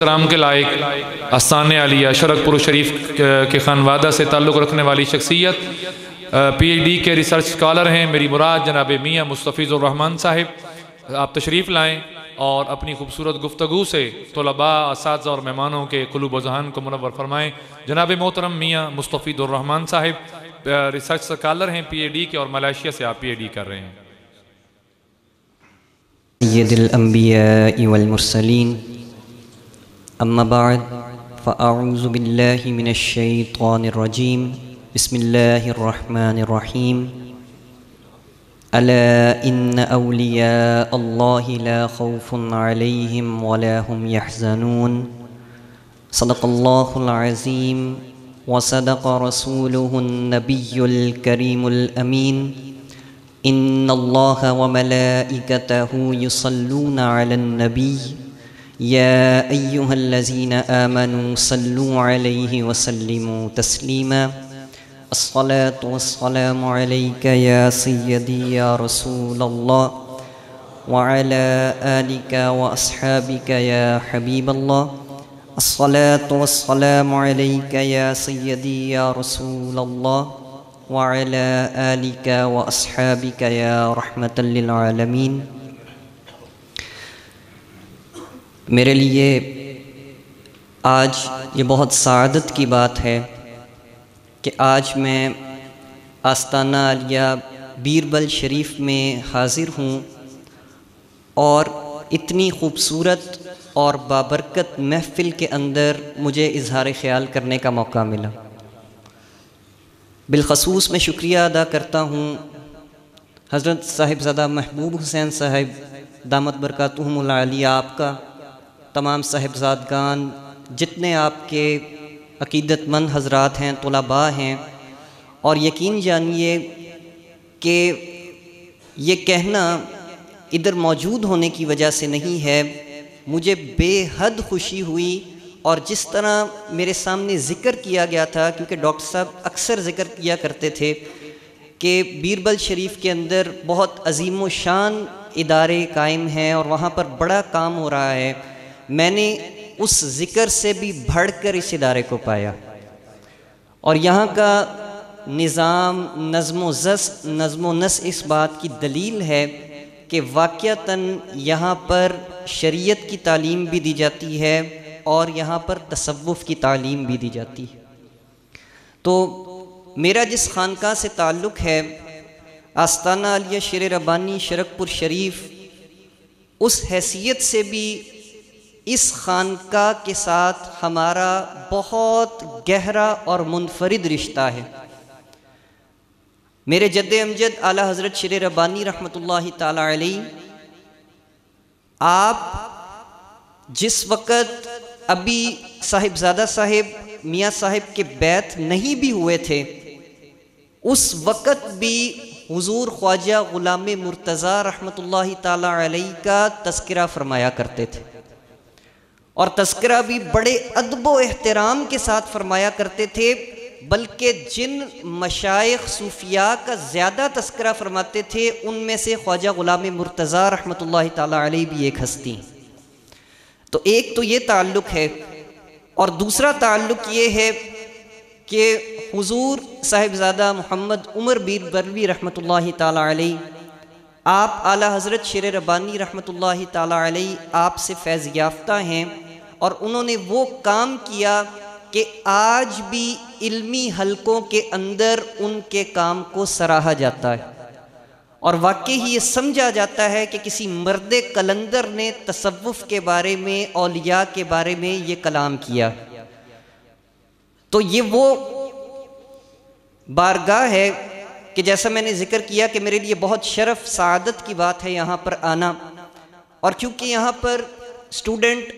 احترام کے لائق آستانِ عالیہ شرک پور شریف کے خانوادہ سے تعلق رکھنے والی شخصیت، پی ایچ ڈی کے ریسرچ اسکالر ہیں، میری مراد جناب میاں مستفیض الرحمن صاحب، آپ تشریف لائیں اور اپنی خوبصورت گفتگو سے طلباء، اساتذہ اور مہمانوں کے قلوب و ذہن کو منور فرمائیں۔ جناب محترم میاں مستفیض الرحمن صاحب ریسرچ اسکالر ہیں پی ایچ ڈی کے، اور ملائیشیا سے آپ پی ایچ ڈی کر رہے ہیں۔ سید الانبیاء والمرسلین، اما بعد فاعوذ باللہ من الشیطان الرجیم، بسم اللہ الرحمن الرحیم۔ الا ان اولیاء اللہ لا خوف علیہم ولا هم يحزنون، صدق اللہ العظیم وصدق رسولہ النبی الکریم الامین۔ ان اللہ وملائکتہ یصلون علی النبی یا ایہا الذین آمنوا صلوا علیہ وسلموا تسلیما۔ الصلاة والسلام علیک یا سیدی یا رسول اللہ وعلی آلک واصحابک یا حبیب اللہ۔ الصلاة والسلام علیک یا سیدی یا رسول اللہ وعلی آلک واصحابک یا رحمۃ للعالمین۔ میرے لیے آج یہ بہت سعادت کی بات ہے کہ آج میں آستانہ عالیہ بیربل شریف میں حاضر ہوں اور اتنی خوبصورت اور بابرکت محفل کے اندر مجھے اظہار خیال کرنے کا موقع ملا۔ بالخصوص میں شکریہ ادا کرتا ہوں حضرت صاحبزادہ محبوب حسین صاحب دامت برکاتہم العالیہ آپ کا، تمام صاحبزادگان، جتنے آپ کے عقیدت مند حضرات ہیں، طلباء ہیں، اور یقین جانیے کہ یہ کہنا ادھر موجود ہونے کی وجہ سے نہیں ہے، مجھے بے حد خوشی ہوئی، اور جس طرح میرے سامنے ذکر کیا گیا تھا، کیونکہ ڈاکٹر صاحب اکثر ذکر کیا کرتے تھے کہ بیربل شریف کے اندر بہت عظیم و شان ادارے قائم ہیں اور وہاں پر بڑا کام ہو رہا ہے، میں نے اس ذکر سے بھی بڑھ کر اس ادارے کو پایا، اور یہاں کا نظام، نظم و نسق اس بات کی دلیل ہے کہ واقعتاً یہاں پر شریعت کی تعلیم بھی دی جاتی ہے اور یہاں پر تصوف کی تعلیم بھی دی جاتی ہے۔ تو میرا جس خانقاہ سے تعلق ہے آستانہ عالیہ شیر ربانی شرک پور شریف، اس حیثیت سے بھی اس خانقاہ کے ساتھ ہمارا بہت گہرا اور منفرد رشتہ ہے۔ میرے جد امجد اعلیٰ حضرت شیر ربانی رحمۃ اللہ تعالی علیہ، آپ جس وقت ابھی صاحبزادہ صاحب میاں صاحب کے بیعت نہیں بھی ہوئے تھے، اس وقت بھی حضور خواجہ غلام مرتضیٰ رحمۃ اللہ تعالی علیہ کا تذکرہ فرمایا کرتے تھے، اور تذکرہ بھی بڑے ادب و احترام کے ساتھ فرمایا کرتے تھے، بلکہ جن مشائخ صوفیاء کا زیادہ تذکرہ فرماتے تھے ان میں سے خواجہ غلام مرتضیٰ رحمۃ اللہ تعالی علیہ بھی ایک ہستی ہیں۔ تو ایک تو یہ تعلق ہے، اور دوسرا تعلق یہ ہے کہ حضور صاحبزادہ محمد عمر بیربلوی رحمۃ اللہ تعالی علیہ، آپ اعلیٰ حضرت شیر ربانی رحمۃ اللہ تعالی علیہ آپ سے فیض یافتہ ہیں، اور انہوں نے وہ کام کیا کہ آج بھی علمی حلقوں کے اندر ان کے کام کو سراہا جاتا ہے، اور واقعی یہ سمجھا جاتا ہے کہ کسی مرد قلندر نے تصوف کے بارے میں، اولیاء کے بارے میں یہ کلام کیا۔ تو یہ وہ بارگاہ ہے کہ جیسا میں نے ذکر کیا کہ میرے لیے بہت شرف سعادت کی بات ہے یہاں پر آنا، اور چونکہ یہاں پر اسٹوڈنٹ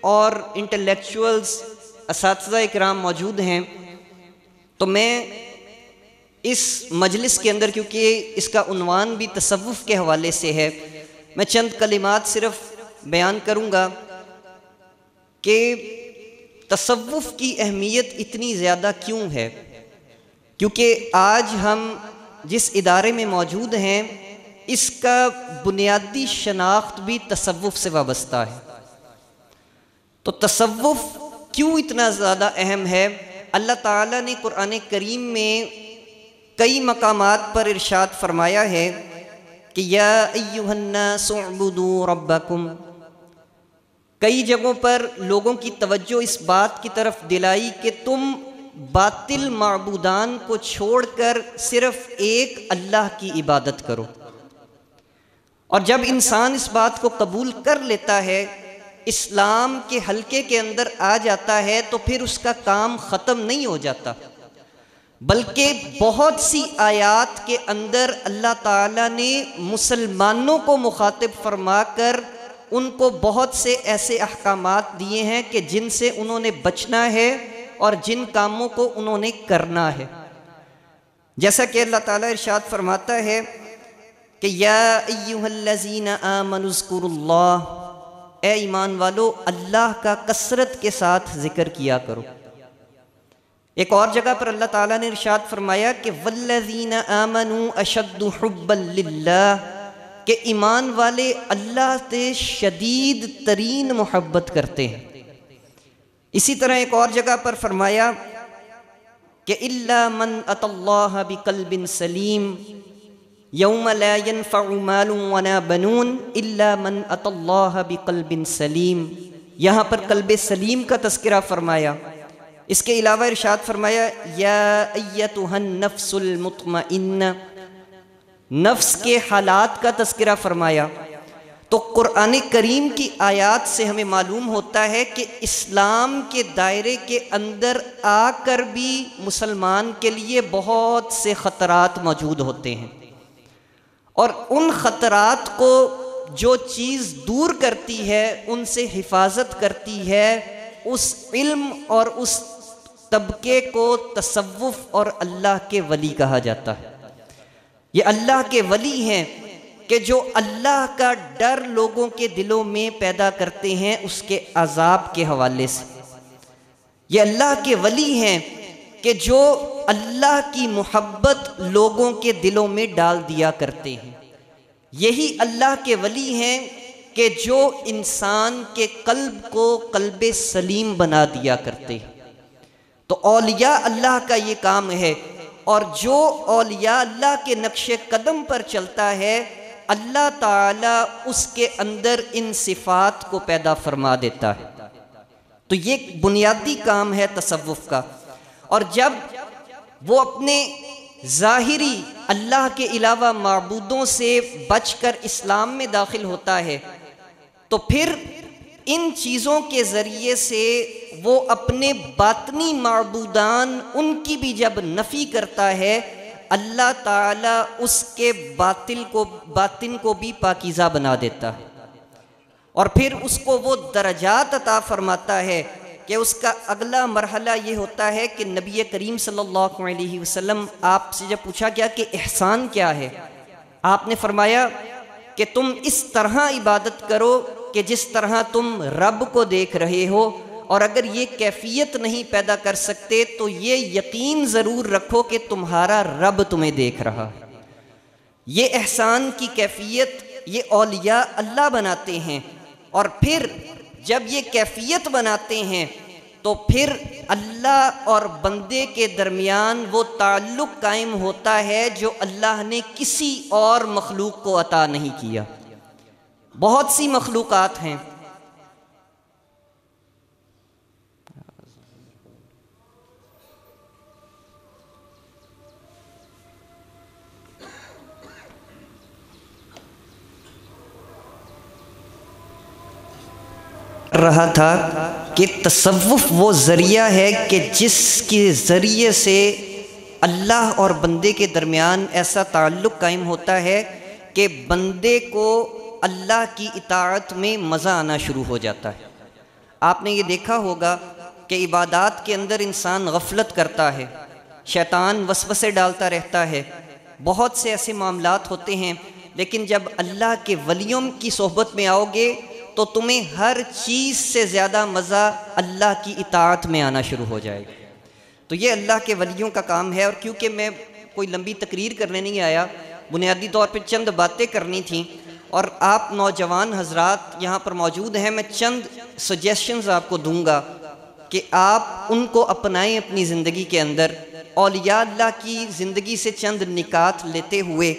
اور انٹلیکچوئلز اساتذہ اکرام موجود ہیں، تو میں اس مجلس کے اندر، کیونکہ اس کا عنوان بھی تصوف کے حوالے سے ہے، میں چند کلمات صرف بیان کروں گا کہ تصوف کی اہمیت اتنی زیادہ کیوں ہے، کیونکہ آج ہم جس ادارے میں موجود ہیں اس کا بنیادی شناخت بھی تصوف سے وابستہ ہے۔ تو تصوف کیوں اتنا زیادہ اہم ہے؟ اللہ تعالیٰ نے قرآن کریم میں کئی مقامات پر ارشاد فرمایا ہے کہ یا ایھا الناس اعبدوا ربکم. کئی جگہوں پر لوگوں کی توجہ اس بات کی طرف دلائی کہ تم باطل معبودان کو چھوڑ کر صرف ایک اللہ کی عبادت کرو. اور جب انسان اس بات کو قبول کر لیتا ہے، اسلام کے حلقے کے اندر آ جاتا ہے، تو پھر اس کا کام ختم نہیں ہو جاتا، بلکہ بہت سی آیات کے اندر اللہ تعالیٰ نے مسلمانوں کو مخاطب فرما کر ان کو بہت سے ایسے احکامات دیے ہیں کہ جن سے انہوں نے بچنا ہے اور جن کاموں کو انہوں نے کرنا ہے. جیسا کہ اللہ تعالیٰ ارشاد فرماتا ہے کہ یا ایھا الذین آمنوا اذکروا اللہ، اے ایمان والو اللہ کا کثرت کے ساتھ ذکر کیا کرو. ایک اور جگہ پر اللہ تعالیٰ نے ارشاد فرمایا کہ والذین آمنوا اشد حبا للہ، کہ ایمان والے اللہ سے شدید ترین محبت کرتے ہیں. اسی طرح ایک اور جگہ پر فرمایا کہ الا من اتی اللہ بقلب سلیم یوم لا ينفع مال ولا بنون الا من اتی اللہ بقلب سلیم. یہاں پر قلب سلیم کا تذکرہ فرمایا. اس کے علاوہ ارشاد فرمایا یا ایتھا النفس المطمئنہ، نفس کے حالات کا تذکرہ فرمایا. تو قرآن کریم کی آیات سے ہمیں معلوم ہوتا ہے کہ اسلام کے دائرے کے اندر آ کر بھی مسلمان کے لیے بہت سے خطرات موجود ہوتے ہیں، اور ان خطرات کو جو چیز دور کرتی ہے، ان سے حفاظت کرتی ہے، اس علم اور اس طبقے کو تصوف اور اللہ کے ولی کہا جاتا ہے. یہ اللہ کے ولی ہیں کہ جو اللہ کا ڈر لوگوں کے دلوں میں پیدا کرتے ہیں اس کے عذاب کے حوالے سے. یہ اللہ کے ولی ہیں کہ جو اللہ کی محبت لوگوں کے دلوں میں ڈال دیا کرتے ہیں. یہی اللہ کے ولی ہیں کہ جو انسان کے قلب کو قلب سلیم بنا دیا کرتے ہیں. تو اولیاء اللہ کا یہ کام ہے، اور جو اولیاء اللہ کے نقش قدم پر چلتا ہے اللہ تعالیٰ اس کے اندر ان صفات کو پیدا فرما دیتا ہے. تو یہ بنیادی کام ہے تصوف کا. اور جب وہ اپنے ظاہری اللہ کے علاوہ معبودوں سے بچ کر اسلام میں داخل ہوتا ہے، تو پھر ان چیزوں کے ذریعے سے وہ اپنے باطنی معبودان ان کی بھی جب نفی کرتا ہے، اللہ تعالیٰ اس کے باطن کو بھی پاکیزہ بنا دیتا ہے. اور پھر اس کو وہ درجات عطا فرماتا ہے کہ اس کا اگلا مرحلہ یہ ہوتا ہے کہ نبی کریم صلی اللہ علیہ وسلم، آپ سے جب پوچھا گیا کہ احسان کیا ہے، آپ نے فرمایا کہ تم اس طرح عبادت کرو کہ جس طرح تم رب کو دیکھ رہے ہو، اور اگر یہ کیفیت نہیں پیدا کر سکتے تو یہ یقین ضرور رکھو کہ تمہارا رب تمہیں دیکھ رہا ہے. یہ احسان کی کیفیت یہ اولیاء اللہ بناتے ہیں. اور پھر جب یہ کیفیت بناتے ہیں تو پھر اللہ اور بندے کے درمیان وہ تعلق قائم ہوتا ہے جو اللہ نے کسی اور مخلوق کو عطا نہیں کیا. بہت سی مخلوقات ہیں، رہا تھا کہ تصوف وہ ذریعہ ہے کہ جس کے ذریعے سے اللہ اور بندے کے درمیان ایسا تعلق قائم ہوتا ہے کہ بندے کو اللہ کی اطاعت میں مزہ آنا شروع ہو جاتا ہے. آپ نے یہ دیکھا ہوگا کہ عبادات کے اندر انسان غفلت کرتا ہے، شیطان وسوسے ڈالتا رہتا ہے، بہت سے ایسے معاملات ہوتے ہیں، لیکن جب اللہ کے ولیوں کی صحبت میں آؤ گے تو تمہیں ہر چیز سے زیادہ مزہ اللہ کی اطاعت میں آنا شروع ہو جائے گا. تو یہ اللہ کے ولیوں کا کام ہے. اور کیونکہ میں کوئی لمبی تقریر کرنے نہیں آیا، بنیادی طور پہ چند باتیں کرنی تھیں. اور آپ نوجوان حضرات یہاں پر موجود ہیں، میں چند سجیشنز آپ کو دوں گا کہ آپ ان کو اپنائیں اپنی زندگی کے اندر، اولیاء اللہ کی زندگی سے چند نکات لیتے ہوئے۔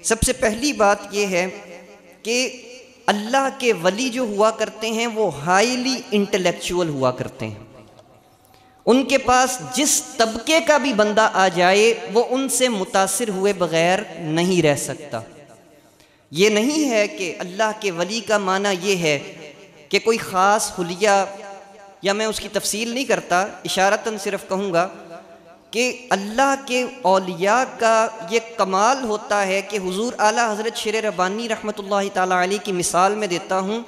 سب سے پہلی بات یہ ہے کہ اللہ کے ولی جو ہوا کرتے ہیں وہ ہائیلی انٹلیکچول ہوا کرتے ہیں۔ ان کے پاس جس طبقے کا بھی بندہ آ جائے وہ ان سے متاثر ہوئے بغیر نہیں رہ سکتا۔ یہ نہیں ہے کہ اللہ کے ولی کا معنی یہ ہے کہ کوئی خاص حلیہ، یا میں اس کی تفصیل نہیں کرتا، اشارتاً صرف کہوں گا کہ اللہ کے اولیاء کا یہ کمال ہوتا ہے کہ حضور اعلیٰ حضرت شیر ربانی رحمۃ اللہ تعالیٰ علیہ کی مثال میں دیتا ہوں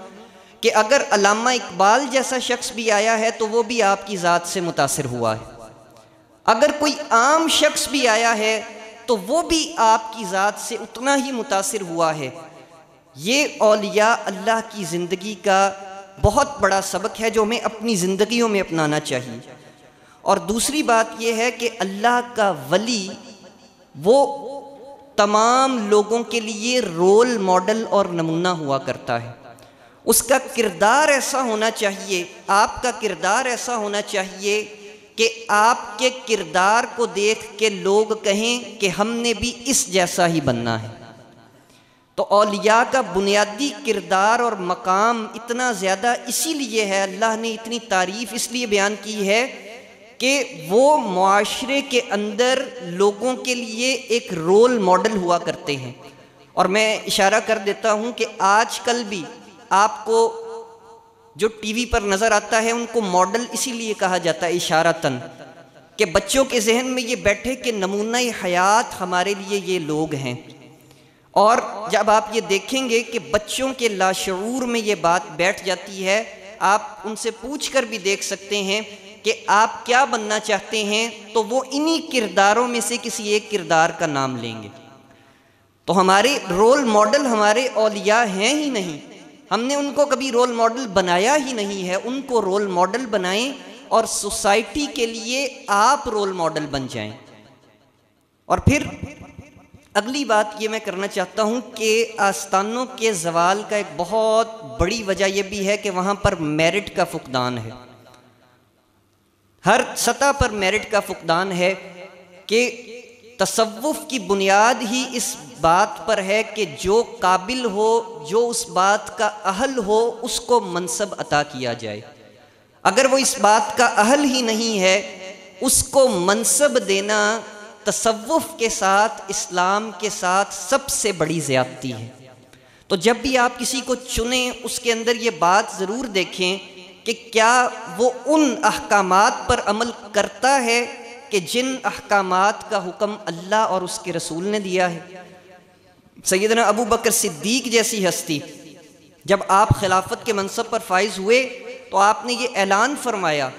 کہ اگر علامہ اقبال جیسا شخص بھی آیا ہے تو وہ بھی آپ کی ذات سے متاثر ہوا ہے، اگر کوئی عام شخص بھی آیا ہے تو وہ بھی آپ کی ذات سے اتنا ہی متاثر ہوا ہے۔ یہ اولیاء اللہ کی زندگی کا بہت بڑا سبق ہے جو ہمیں اپنی زندگیوں میں اپنانا چاہیے۔ اور دوسری بات یہ ہے کہ اللہ کا ولی وہ تمام لوگوں کے لیے رول ماڈل اور نمونہ ہوا کرتا ہے۔ اس کا کردار ایسا ہونا چاہیے، آپ کا کردار ایسا ہونا چاہیے کہ آپ کے کردار کو دیکھ کے لوگ کہیں کہ ہم نے بھی اس جیسا ہی بننا ہے۔ تو اولیاء کا بنیادی کردار اور مقام اتنا زیادہ اسی لیے ہے، اللہ نے اتنی تعریف اس لیے بیان کی ہے کہ وہ معاشرے کے اندر لوگوں کے لیے ایک رول ماڈل ہوا کرتے ہیں۔ اور میں اشارہ کر دیتا ہوں کہ آج کل بھی آپ کو جو ٹی وی پر نظر آتا ہے ان کو ماڈل اسی لیے کہا جاتا ہے اشارتاً، کہ بچوں کے ذہن میں یہ بیٹھے کہ نمونہ حیات ہمارے لیے یہ لوگ ہیں۔ اور جب آپ یہ دیکھیں گے کہ بچوں کے لاشعور میں یہ بات بیٹھ جاتی ہے، آپ ان سے پوچھ کر بھی دیکھ سکتے ہیں کہ آپ کیا بننا چاہتے ہیں، تو وہ انہی کرداروں میں سے کسی ایک کردار کا نام لیں گے۔ تو ہمارے رول ماڈل ہمارے اولیاء ہیں ہی نہیں، ہم نے ان کو کبھی رول ماڈل بنایا ہی نہیں ہے، ان کو رول ماڈل بنائیں اور سوسائٹی کے لیے آپ رول ماڈل بن جائیں۔ اور پھر اگلی بات یہ میں کرنا چاہتا ہوں کہ آستانوں کے زوال کا ایک بہت بڑی وجہ یہ بھی ہے کہ وہاں پر میرٹ کا فقدان ہے، ہر سطح پر میرٹ کا فقدان ہے، کہ تصوف کی بنیاد ہی اس بات پر ہے کہ جو قابل ہو، جو اس بات کا اہل ہو، اس کو منصب عطا کیا جائے۔ اگر وہ اس بات کا اہل ہی نہیں ہے، اس کو منصب دینا تصوف کے ساتھ، اسلام کے ساتھ سب سے بڑی زیادتی ہے۔ تو جب بھی آپ کسی کو چنیں اس کے اندر یہ بات ضرور دیکھیں کہ کیا وہ ان احکامات پر عمل کرتا ہے کہ جن احکامات کا حکم اللہ اور اس کے رسول نے دیا ہے۔ سیدنا ابو بکر صدیق جیسی ہستی جب آپ خلافت کے منصب پر فائز ہوئے تو آپ نے یہ اعلان فرمایا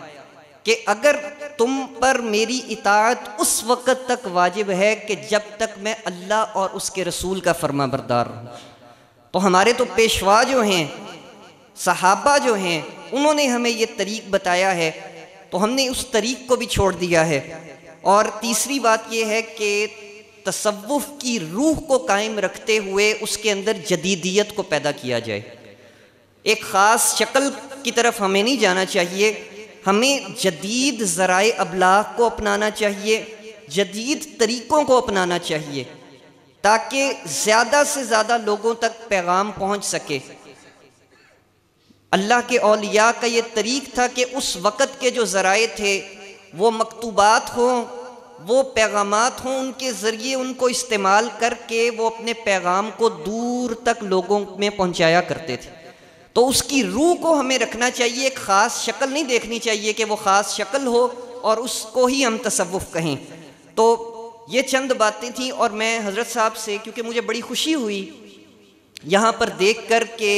کہ اگر تم پر میری اطاعت اس وقت تک واجب ہے کہ جب تک میں اللہ اور اس کے رسول کا فرما بردار رہوں۔ تو ہمارے تو پیشوا جو ہیں، صحابہ جو ہیں، انہوں نے ہمیں یہ طریق بتایا ہے، تو ہم نے اس طریق کو بھی چھوڑ دیا ہے۔ اور تیسری بات یہ ہے کہ تصوف کی روح کو قائم رکھتے ہوئے اس کے اندر جدیدیت کو پیدا کیا جائے۔ ایک خاص شکل کی طرف ہمیں نہیں جانا چاہیے، ہمیں جدید ذرائع ابلاغ کو اپنانا چاہیے، جدید طریقوں کو اپنانا چاہیے، تاکہ زیادہ سے زیادہ لوگوں تک پیغام پہنچ سکے۔ اللہ کے اولیاء کا یہ طریق تھا کہ اس وقت کے جو ذرائع تھے وہ مکتوبات ہوں، وہ پیغامات ہوں، ان کے ذریعے ان کو استعمال کر کے وہ اپنے پیغام کو دور تک لوگوں میں پہنچایا کرتے تھے۔ تو اس کی روح کو ہمیں رکھنا چاہیے، ایک خاص شکل نہیں دیکھنی چاہیے کہ وہ خاص شکل ہو اور اس کو ہی ہم تصوف کہیں۔ تو یہ چند باتیں تھیں، اور میں حضرت صاحب سے، کیونکہ مجھے بڑی خوشی ہوئی یہاں پر دیکھ کر کہ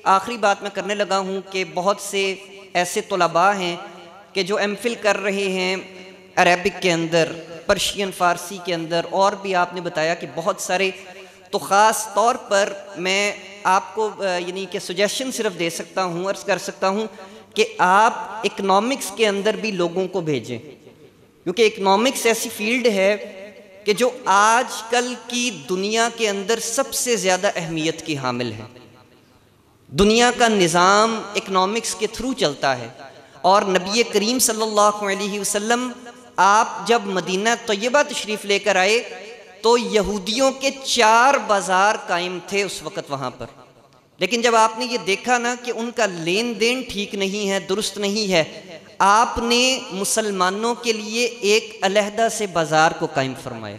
آخری بات میں کرنے لگا ہوں کہ بہت سے ایسے طلباء ہیں کہ جو ایم فل کر رہے ہیں عربک کے اندر، پرشین فارسی کے اندر، اور بھی آپ نے بتایا کہ بہت سارے۔ تو خاص طور پر میں آپ کو یعنی کہ سجیشن صرف دے سکتا ہوں، عرض کر سکتا ہوں کہ آپ اکنامکس کے اندر بھی لوگوں کو بھیجیں، کیونکہ اکنامکس ایسی فیلڈ ہے کہ جو آج کل کی دنیا کے اندر سب سے زیادہ اہمیت کی حامل ہے۔ دنیا کا نظام اکنامکس کے تھرو چلتا ہے، اور نبی کریم صلی اللہ علیہ وسلم آپ جب مدینہ طیبہ تشریف لے کر آئے تو یہودیوں کے 4 بازار قائم تھے اس وقت وہاں پر، لیکن جب آپ نے یہ دیکھا نا کہ ان کا لین دین ٹھیک نہیں ہے، درست نہیں ہے، آپ نے مسلمانوں کے لیے ایک علیحدہ سے بازار کو قائم فرمایا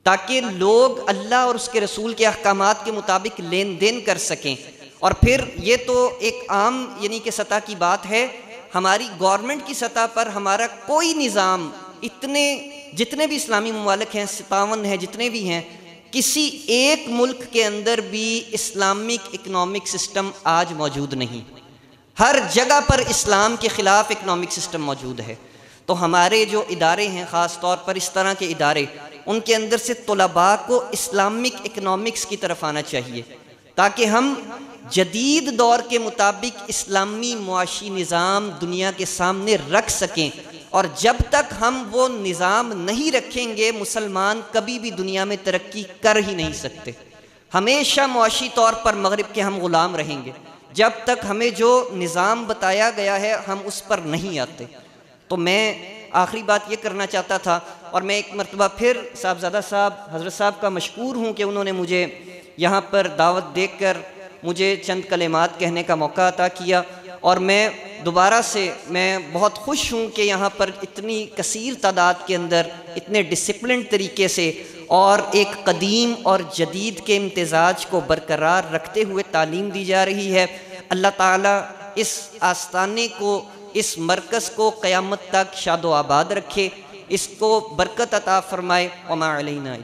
تاکہ لوگ اللہ اور اس کے رسول کے احکامات کے مطابق لین دین کر سکیں۔ اور پھر یہ تو ایک عام یعنی کہ سطح کی بات ہے، ہماری گورنمنٹ کی سطح پر ہمارا کوئی نظام جتنے بھی اسلامی ممالک ہیں 57 ہیں جتنے بھی ہیں، کسی ایک ملک کے اندر بھی اسلامک اکنامک سسٹم آج موجود نہیں، ہر جگہ پر اسلام کے خلاف اکنامک سسٹم موجود ہے۔ تو ہمارے جو ادارے ہیں، خاص طور پر اس طرح کے ادارے، ان کے اندر سے طلباء کو اسلامک اکنامکس کی طرف آنا چاہیے تاکہ ہم جدید دور کے مطابق اسلامی معاشی نظام دنیا کے سامنے رکھ سکیں، اور جب تک ہم وہ نظام نہیں رکھیں گے مسلمان کبھی بھی دنیا میں ترقی کر ہی نہیں سکتے، ہمیشہ معاشی طور پر مغرب کے ہم غلام رہیں گے جب تک ہمیں جو نظام بتایا گیا ہے ہم اس پر نہیں آتے۔ تو میں آخری بات یہ کرنا چاہتا تھا، اور میں ایک مرتبہ پھر صاحبزادہ صاحب حضرت صاحب کا مشکور ہوں کہ انہوں نے مجھے یہاں پر دعوت دے کر مجھے چند کلمات کہنے کا موقع عطا کیا، اور میں دوبارہ سے میں بہت خوش ہوں کہ یہاں پر اتنی کثیر تعداد کے اندر اتنے ڈسپلنڈ طریقے سے اور ایک قدیم اور جدید کے امتزاج کو برقرار رکھتے ہوئے تعلیم دی جا رہی ہے۔ اللہ تعالیٰ اس آستانے کو، اس مرکز کو قیامت تک شاد و آباد رکھے، اس کو برکت عطا فرمائے۔ وما علینا